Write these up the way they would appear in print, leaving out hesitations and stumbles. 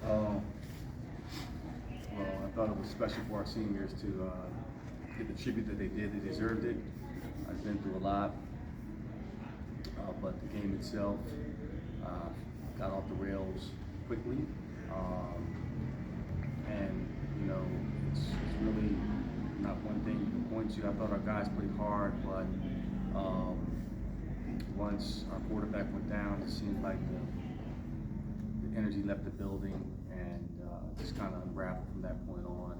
Oh, well, I thought it was special for our seniors to get the tribute that they did. They deserved it. I've been through a lot, but the game itself uh, got off the rails quickly. Um, and, it's really not one thing you can point to. I thought our guys played hard, but um, once our quarterback went down, it seemed like the energy left the building and just kind of unraveled from that point on.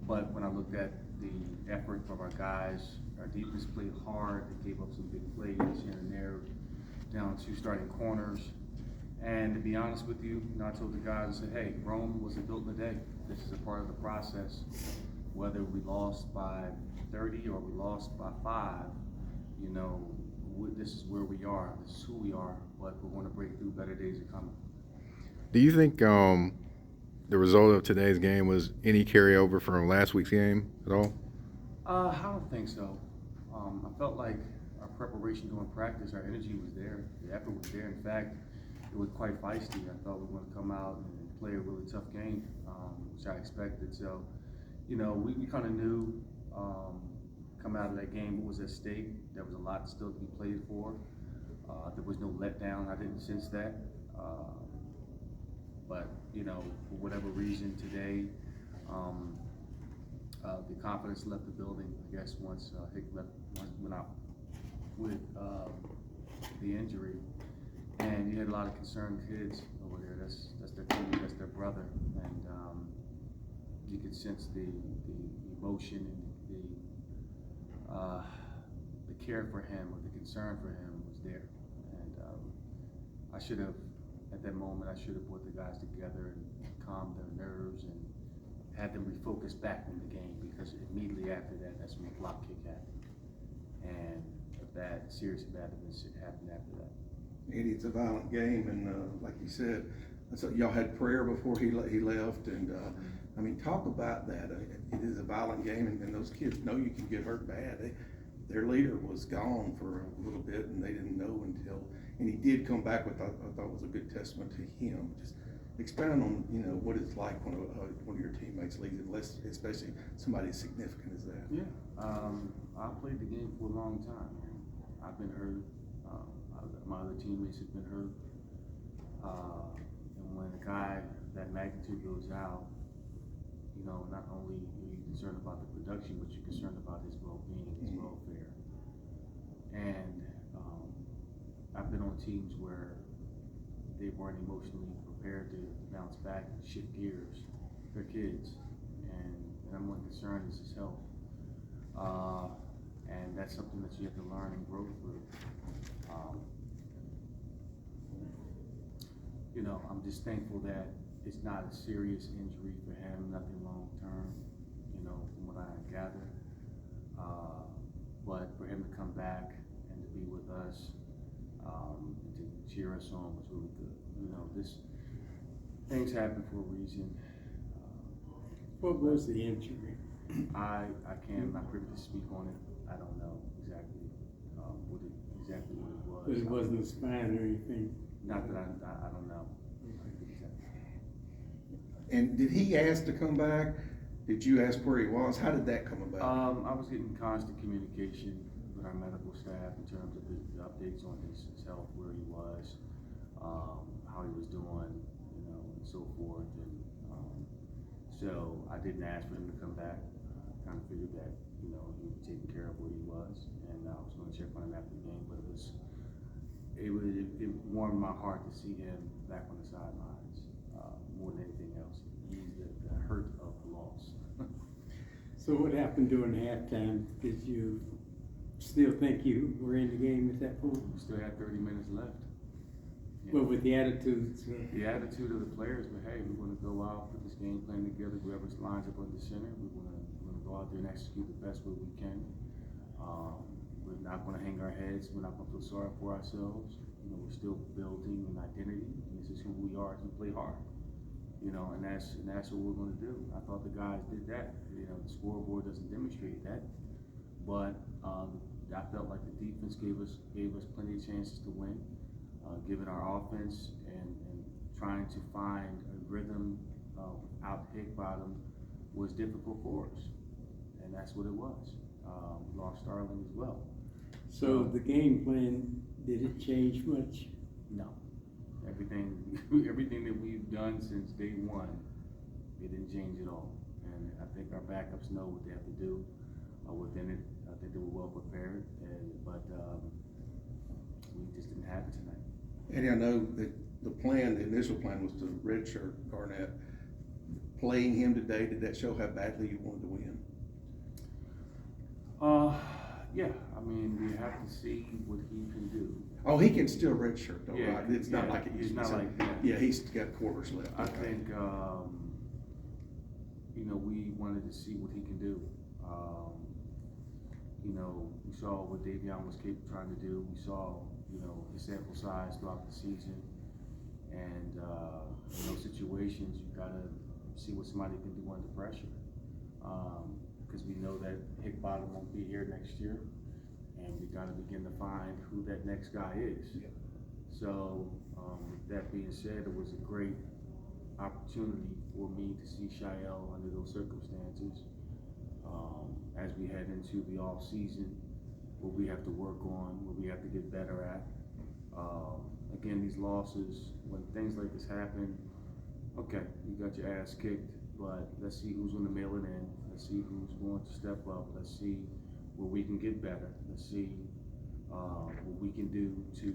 But when I looked at the effort from our guys, our defense played hard. They gave up some big plays here and there, down to starting corners. And to be honest with you, I told the guys, I said, hey, Rome wasn't built in a day. This is a part of the process. Whether we lost by 30 or we lost by 5, this is where we are. This is who we are. But we're going to break through. Better days are coming. Do you think the result of today's game was any carryover from last week's game at all? I don't think so. I felt like our preparation during practice, our energy was there. The effort was there. In fact, it was quite feisty. I thought we were going to come out and play a really tough game, which I expected. So, we kind of knew coming out of that game what was at stake. There was a lot still to be played for. There was no letdown. I didn't sense that. But, for whatever reason today, the confidence left the building, I guess, once Hick went out with the injury. And you had a lot of concerned kids over there. That's their team, that's their brother. And you could sense the emotion and the care for him or the concern for him was there. And I should have, at that moment, I should have put the guys together and calmed their nerves and had them refocus back on the game, because immediately after that, that's when the block kick happened. And a serious bad event happened after that. Eddie, it's a violent game, and like you said, so y'all had prayer before he left, and I mean, talk about that. It is a violent game, and those kids know you can get hurt bad. Their leader was gone for a little bit, and they didn't know until, and he did come back with, I thought was a good testament to him. Just expound on what it's like when one of your teammates leaves, especially somebody as significant as that. Yeah, I played the game for a long time. I've been hurt. My other teammates have been hurt. And when a guy that magnitude goes out, not only are you concerned about the production, but you're concerned about his well-being, his welfare. And I've been on teams where they weren't emotionally prepared to bounce back and shift gears. They're kids, and I'm more concerned is his health. And that's something that you have to learn and grow through. I'm just thankful that it's not a serious injury for him, nothing long term, from what I gather. But for him to come back and to be with us, and to cheer us on was really good. Things happen for a reason. What was the injury? I'm not privy to speak on it. I don't know exactly what it was. But it wasn't a spine or anything? Not that I don't know. And did he ask to come back? Did you ask where he was? How did that come about? I was getting constant communication with our medical staff in terms of the updates on his health, where he was, how he was doing, and so forth. And so I didn't ask for him to come back. I kind of figured that, he was taking care of where he was, and I was going to check on him after the game. But it warmed my heart to see him back on the sidelines more than anything else. He's the hurt of the loss. So what happened during halftime? Did you still think you were in the game at that point? We still had 30 minutes left. Well, with the attitudes? The attitude of the players, but hey, we're going to go out, put this game plan together. Whoever lines up on the center, we're going to go out there and execute the best way we can. We're not going to hang our heads. We're not going to feel sorry for ourselves. We're still building an identity, and this is who we are as we play hard. And that's what we're going to do. I thought the guys did that. The scoreboard doesn't demonstrate that, but I felt like the defense gave us plenty of chances to win, given our offense and trying to find a rhythm without Hick Bottom was difficult for us, and that's what it was. We lost Starling as well. So the game plan, did it change much? No, everything that we've done since day one, it didn't change at all. And I think our backups know what they have to do within it. I think they were well prepared, but we just didn't have it tonight. Eddie, I know that the initial plan was to redshirt Garnett. Playing him today, did that show how badly you wanted to win? Yeah, I mean, we have to see what he can do. Oh, he can still redshirt though, Yeah, right? It's not yeah, like it used to be. it's not like, Yeah, he's got quarters left. I Okay. think, we wanted to see what he can do. We saw what Davion was capable trying to do. We saw, his sample size throughout the season. And in those situations, you gotta see what somebody can do under pressure. Because we know that Hick Bottom won't be here next year. And we gotta begin to find who that next guy is. Yeah. So, with that being said, it was a great opportunity for me to see Shael under those circumstances. As we head into the off season, what we have to work on, what we have to get better at. Again, these losses, when things like this happen, okay, you got your ass kicked, but let's see who's going to mail it in. Let's see who's going to step up. Let's see where we can get better. Let's see what we can do to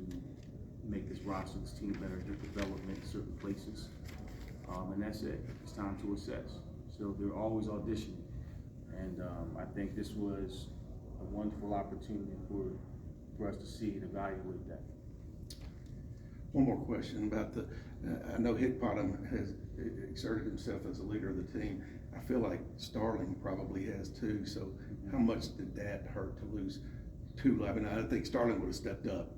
make this roster, this team better, get development in certain places. And that's it. It's time to assess. So they're always auditioning. And I think this was a wonderful opportunity for us to see and evaluate that. One more question about I know Hick Bottom has exerted himself as a leader of the team. I feel like Starling probably has too. So how much did that hurt to lose two? I mean, I think Starling would have stepped up.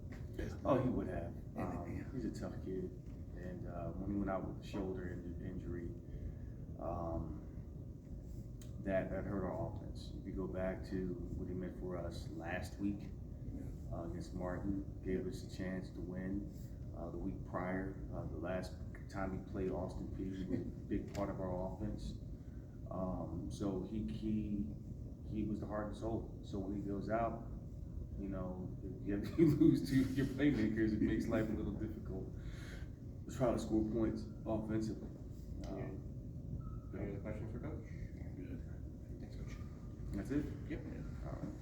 Oh, he would have. Yeah. He's a tough kid. And when he went out with the shoulder injury, that hurt our offense. If you go back to what he meant for us last week against Martin, gave us a chance to win. The week prior, the last time he played Austin Peay, he was a big part of our offense. So he was the heart and soul. So when he goes out, if you lose to your playmakers, it makes life a little difficult. Let's try to score points offensively. Any other questions for Coach? Good. Thanks, Coach. That's it? Yep. All right.